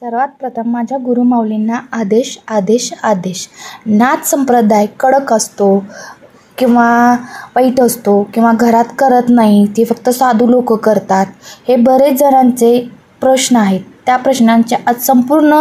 सर्वात प्रथम माझ्या गुरुमाऊलींना आदेश आदेश आदेश. नाथ संप्रदाय कडक असतो किंवा वाईट असतो किंवा घरात करत नाही, ते फक्त साधू लोक करतात, हे बरेच जणांचे प्रश्न आहेत. त्या प्रश्नांचे आज संपूर्ण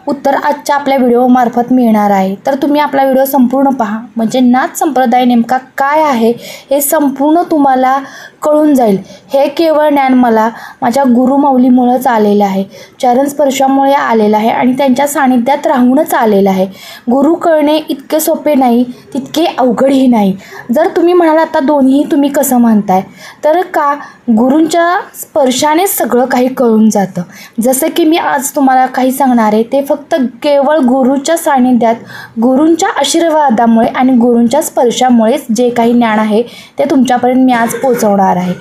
उत्तर आजच्या आपल्या व्हिडिओमार्फत मिळणार आहे. तर तुम्ही आपला व्हिडिओ संपूर्ण पहा, म्हणजे नाथ संप्रदाय नेमका काय आहे हे संपूर्ण तुम्हाला कळून जाईल. हे केवळ ज्ञान मला माझ्या गुरुमाऊलीमुळेच आलेलं आहे, चरणस्पर्शामुळे आलेलं आहे आणि त्यांच्या सानिध्यात राहूनच आलेलं आहे. गुरु कळणे इतके सोपे नाही, तितके अवघडही नाही. जर तुम्ही म्हणाल आता दोन्ही तुम्ही कसं म्हणताय, तर का गुरूंच्या स्पर्शाने सगळं काही कळून जातं. जसं की मी आज तुम्हाला काही सांगणार आहे ते फक्त केवळ गुरूच्या सानिध्यात, गुरूंच्या आशीर्वादामुळे आणि गुरूंच्या स्पर्शामुळेच जे काही ज्ञान आहे ते तुमच्यापर्यंत मी आज पोहोचवणार आहे.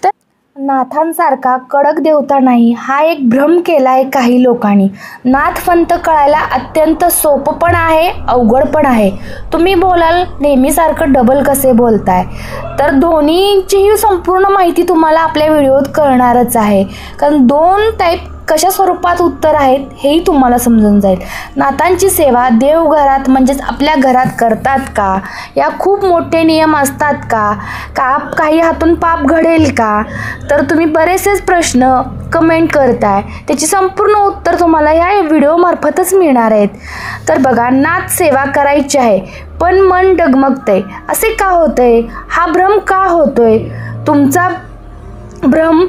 तर नाथांसारखा कडक देवता नाही हा एक भ्रम केला आहे काही लोकांनी. नाथपंथ कळायला अत्यंत सोपं पण आहे, अवघड पण आहे. तुम्ही बोलाल नेहमीसारखं डबल कसे बोलताय, तर दोन्हीचीही संपूर्ण माहिती तुम्हाला आपल्या व्हिडिओत कळणारच आहे. कारण दोन टाईप कशा स्वरूपात उत्तर आहेत हेही तुम्हाला समजून जाईल. नाथांची सेवा देवघरात म्हणजेच आपल्या घरात करतात का, या खूप मोठे नियम असतात का, काही हातून पाप घडेल का, तर तुम्ही बरेचसेच प्रश्न कमेंट करताय, त्याची संपूर्ण उत्तर तुम्हाला या व्हिडिओमार्फतच मिळणार आहेत. तर बघा, नाथ सेवा करायची आहे पण मन डगमगतंय, असे का होतंय, हा भ्रम का होतोय. तुमचा भ्रम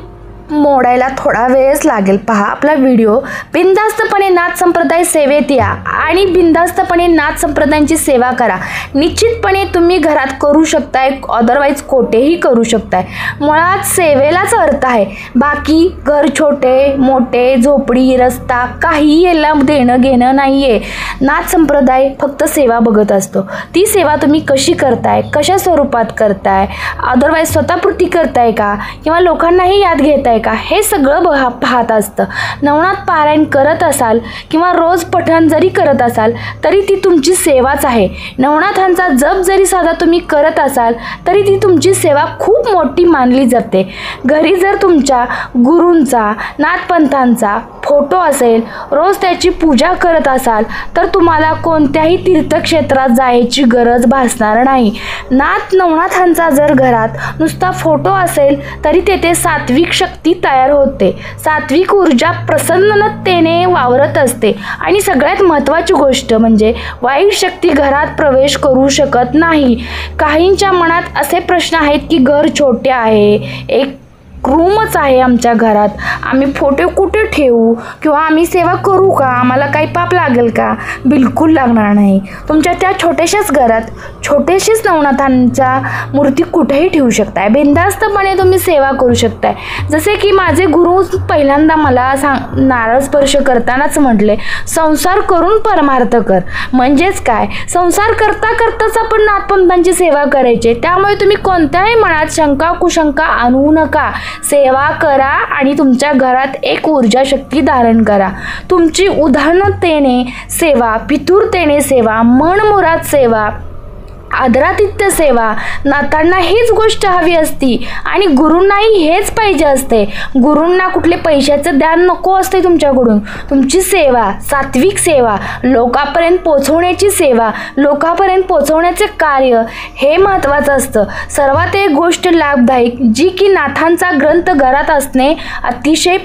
मोडायला थोडा वेळच लागेल. पहा आपला व्हिडिओ. बिनधास्तपणे नाथ संप्रदाय सेवेत या आणि बिनधास्तपणे नाथ संप्रदायांची सेवा करा. निश्चितपणे तुम्ही घरात करू शकताय, अदरवाईज कोठेही करू शकताय. मुळात सेवेलाच अर्थ आहे. बाकी घर छोटे मोठे, झोपडी, रस्ता, काही याला देणं घेणं नाही आहे. नाथ संप्रदाय फक्त सेवा बघत असतो. ती सेवा तुम्ही कशी करताय, कशा स्वरूपात करताय, अदरवाईज स्वतःपुरती करताय का किंवा लोकांनाही याद घेताय का, हे सगळं पाहत असतं. नवनाथ पारायण करत असाल किंवा रोज पठण जरी करत असाल तरी ती तुमची सेवाच आहे. नवनाथांचा जप जरी साधा तुम्ही करत असाल तरी ती तुमची सेवा खूप मोठी मानली जाते. घरी जर तुमच्या गुरूंचा, नाथपंथांचा फोटो असेल, रोज त्याची पूजा करत असाल तर तुम्हाला कोणत्याही तीर्थक्षेत्रात जायची गरज भासणार नाही. नवनाथांचा जर घरात नुसता फोटो असेल तरी तेथे सात्विक शक्ती तयार होते, सात्विक ऊर्जा प्रसन्नतेने वावरत असते. आणि सगळ्यात महत्त्वाची गोष्ट म्हणजे वाईट शक्ती घरात प्रवेश करू शकत नाही. काहींच्या मनात असे प्रश्न आहेत की घर छोटे आहे, एक रूमच आहे आमच्या घरात, आम्ही फोटो कुठे ठेवू किंवा आम्ही सेवा करू का, आम्हाला काही पाप लागेल का. बिलकुल लागणार नाही. तुमच्या त्या छोट्याशाच घरात छोटेशीच नवनाथांच्या मूर्ती कुठेही ठेवू शकताय. बिनधास्तपणे तुम्ही सेवा करू शकताय. जसे की माझे गुरु पहिल्यांदा मला नारळ स्पर्श करतानाच म्हटले, संसार करून परमार्थ कर. म्हणजेच काय, संसार करता करताच आपण नाथपंथांची सेवा करायची. त्यामुळे तुम्ही कोणत्याही मनात शंका कुशंका आणू नका. सेवा करा आणि तुमच्या घरात एक ऊर्जा शक्ती धारण करा. तुमची उदाहरणतेने सेवा, पितुरतेने सेवा, मनमुराद सेवा, आदरातिथ्य सेवा. नाथांना हीच गोष्ट हवी असती आणि गुरूंनाही हेच पाहिजे असते. गुरूंना कुठले पैशाचं दान नको असते तुमच्याकडून. तुमची सेवा, सात्विक सेवा, लोकांपर्यंत पोचवण्याची सेवा, लोकांपर्यंत पोचवण्याचे कार्य हे महत्त्वाचं असतं. सर्वात एक गोष्ट लाभदायक, जी की नाथांचा ग्रंथ घरात असणे अतिशय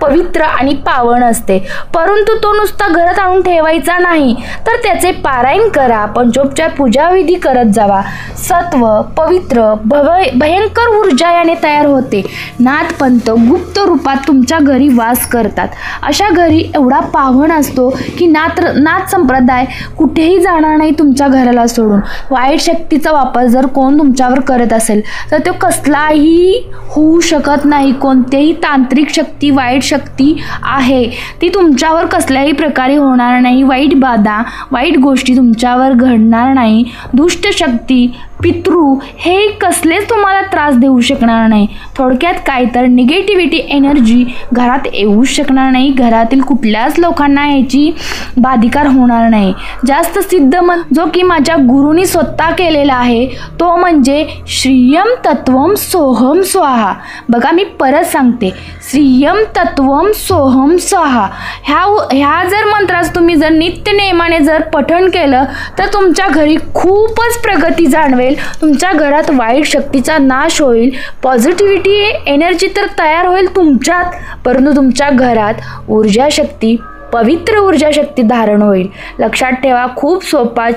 पवित्र आणि पावन असते. परंतु तो नुसता घरात आणून ठेवायचा नाही, तर त्याचे पारायण करा, पंचोपचार पूजा करत जावा. सत्व, पवित्र, भयंकर ऊर्जा याने तयार होते. नाथपंथ गुप्त रूपात तुमच्या घरी वास करतात. अशा घरी एवढा पावन असतो की नाथ संप्रदाय कुठेही जाणार नाही तुमच्या घराला सोडून. वाईट शक्तीचा वापर जर कोण तुमच्यावर करत असेल तर तो कसलाही होऊ शकत नाही. कोणतेही तांत्रिक शक्ती, वाईट शक्ती आहे ती तुमच्यावर कसल्याही प्रकारे होणार नाही. वाईट बाधा, वाईट गोष्टी तुमच्यावर घडणार नाही. दुष्ट शक्ती पितृ हे कसलेच तुम्हाला त्रास देऊ शकणार नाही. थोडक्यात काय तर निगेटिव्हिटी एनर्जी घरात येऊ शकणार नाही. घरातील कुठल्याच लोकांना याची बाधिकार होणार नाही. जास्त सिद्ध जो की माझ्या गुरुनी स्वतः केलेला आहे तो म्हणजे श्रियम तत्वम सोहम स्वाहा. बघा मी परत सांगते, श्रियम तत्वम सोहम स्वाहा. ह्या जर मंत्राचं तुम्ही जर नित्य नेमाने जर पठण केलं तर तुमच्या घरी खूपच प्रगती जाणवेल. तुमच्या घरात वाईट शक्तीचा नाश होईल. पॉझिटिव्हिटी एनर्जी तर तयार होईल तुमच्यात, परंतु तुमच्या घरात ऊर्जा शक्ती, पवित्र ऊर्जा शक्ती धारण होईल. लक्षात ठेवा, खूप सोपा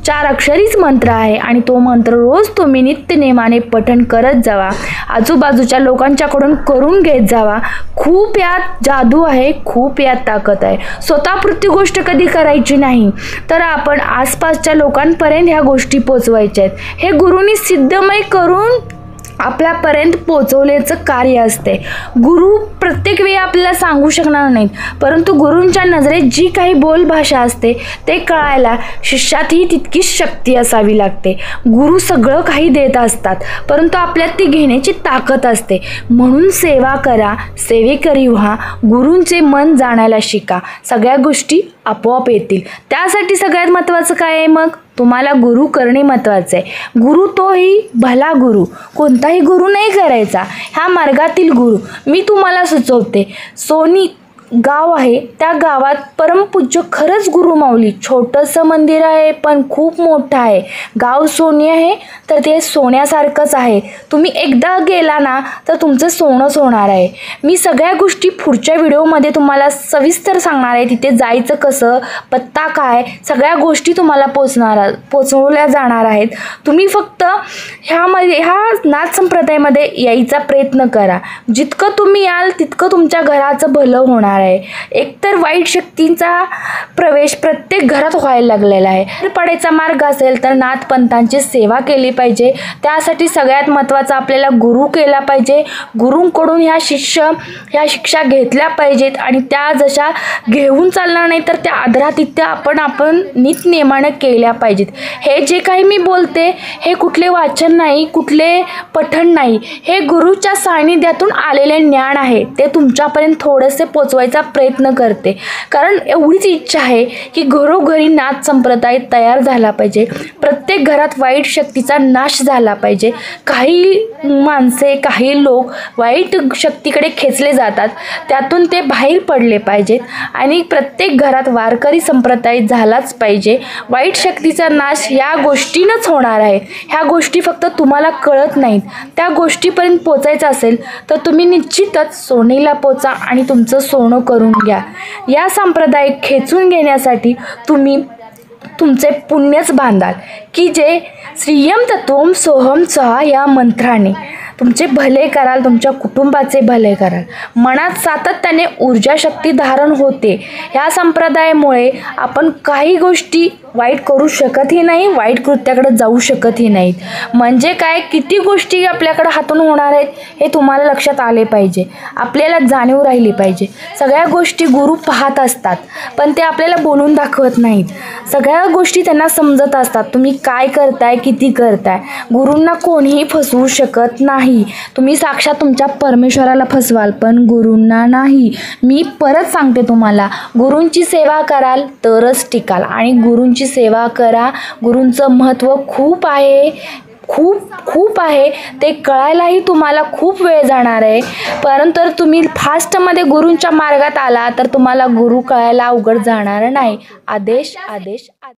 4 अक्षरीच मंत्र आहे आणि तो मंत्र रोज तुम्ही नित्य नेमाने पठण करत जावा. आजूबाजूच्या लोकांच्याकडून करून घेत जावा. खूप यात जादू आहे, खूप यात ताकद आहे. स्वतःपुरती गोष्ट कधी करायची नाही, तर आपण आसपासच्या लोकांपर्यंत ह्या गोष्टी पोचवायच्या आहेत. हे गुरुनी सिद्धमय करून आपल्यापर्यंत पोचवण्याचं कार्य असते. गुरु प्रत्येक वेळी आपल्याला सांगू शकणार नाहीत, परंतु गुरूंच्या नजरेत जी काही बोलभाषा असते ते कळायला शिष्यातही तितकीच शक्ती असावी लागते. गुरु सगळं काही देत असतात, परंतु आपल्यात ती घेण्याची ताकद असते. म्हणून सेवा करा, सेवेकरी व्हा, गुरूंचे मन जाणायला शिका. सगळ्या गोष्टी आपोआप येतील. त्यासाठी सगळ्यात महत्त्वाचं काय आहे मग? तुम्हाला गुरु करणे महत्त्वाचे आहे. गुरु तोही भला गुरु, कोणताही गुरु नाही करायचा, ह्या मार्गातील गुरु. मी तुम्हाला सुचवते, सोनी गाव आहे, त्या गावात परमपूज्य खरंच गुरुमाऊली, छोटंसं मंदिर आहे पण खूप मोठं आहे. गाव सोने आहे तर ते सोन्यासारखंच आहे. तुम्ही एकदा गेला ना तर तुमचं सोनंच होणार आहे. मी सगळ्या गोष्टी पुढच्या व्हिडिओमध्ये तुम्हाला सविस्तर सांगणार आहे. तिथे जायचं कसं, पत्ता काय, सगळ्या गोष्टी तुम्हाला पोचवल्या जाणार आहेत. तुम्ही फक्त ह्या नाथ संप्रदायामध्ये यायचा प्रयत्न करा. जितकं तुम्ही याल तितकं तुमच्या घराचं भलं होणार आहे. एकतर वाईट शक्तींचा प्रवेश प्रत्येक घरात व्हायला लागलेला आहे. पडायचा मार्ग असेल तर नाथपंथांची सेवा केली पाहिजे. त्यासाठी सगळ्यात महत्त्वाचं आपल्याला गुरु केला पाहिजे. गुरूंकडून ह्या शिक्षा घेतल्या पाहिजेत आणि त्या जशा घेऊन चालणार नाही तर त्या आदरातिथ्य आपण नित्यनेमाने केल्या पाहिजेत. हे जे काही मी बोलते हे कुठले वाचन नाही, कुठले पठण नाही, हे गुरुच्या सानिध्यातून आलेले ज्ञान आहे. ते तुमच्यापर्यंत थोडेसे पोचवायचा प्रयत्न करते, कारण एवढीच इच्छा आहे की घरोघरी नाथ संप्रदाय तयार झाला पाहिजे. प्रत्येक घरात वाईट शक्तीचा नाश झाला पाहिजे. काही माणसे, काही लोक वाईट शक्तीकडे खेचले जातात, त्यातून ते बाहेर पडले पाहिजेत आणि प्रत्येक घरात वारकरी संप्रदाय झालाच पाहिजे. वाईट शक्तीचा नाश या गोष्टीनंच होणार आहे. ह्या गोष्टी फक्त तुम्हाला कळत नाहीत. त्या गोष्टीपर्यंत पोचायचं असेल तर तुम्ही निश्चितच सोनेला पोचा आणि तुमचं सोनं करून घ्या. या संप्रदाय खेचून घेण्यासाठी तुम्ही तुमचे पुण्यच बांधाल की जे श्रियम तत्वम सोहम स्वाहा या मंत्राने तुमचे भले कराल, तुमच्या कुटुंबाचे भले कराल. मनात सातत्याने ऊर्जा शक्ती धारण होते. ह्या संप्रदायामुळे आपण काही गोष्टी वाईट करू शकतही नाही, वाईट कृत्याकडे जाऊ शकतही नाहीत. म्हणजे काय, किती गोष्टी आपल्याकडे हातून होणार आहेत हे तुम्हाला लक्षात आले पाहिजे. आपल्याला जाणीव राहिली पाहिजे. सगळ्या गोष्टी गुरु पाहत असतात, पण ते आपल्याला बोलून दाखवत नाहीत. सगळ्या गोष्टी त्यांना समजत असतात. तुम्ही काय करताय, किती करताय. गुरूंना कोणीही फसवू शकत नाही. तुम्ही साक्षात तुमच्या परमेश्वराला फसवाल, पण गुरूंना नाही. मी परत सांगते तुम्हाला, गुरूंची सेवा कराल तरच टिकाल आणि गुरूंची सेवा करा. गुरूंचं महत्त्व खूप आहे, खूप आहे. ते कळायलाही तुम्हाला खूप वेळ जाणार आहे, परंतु तुम्ही फास्टमध्ये गुरूंच्या मार्गात आला तर तुम्हाला गुरु कळायला अवघड जाणार नाही. आदेश आदेश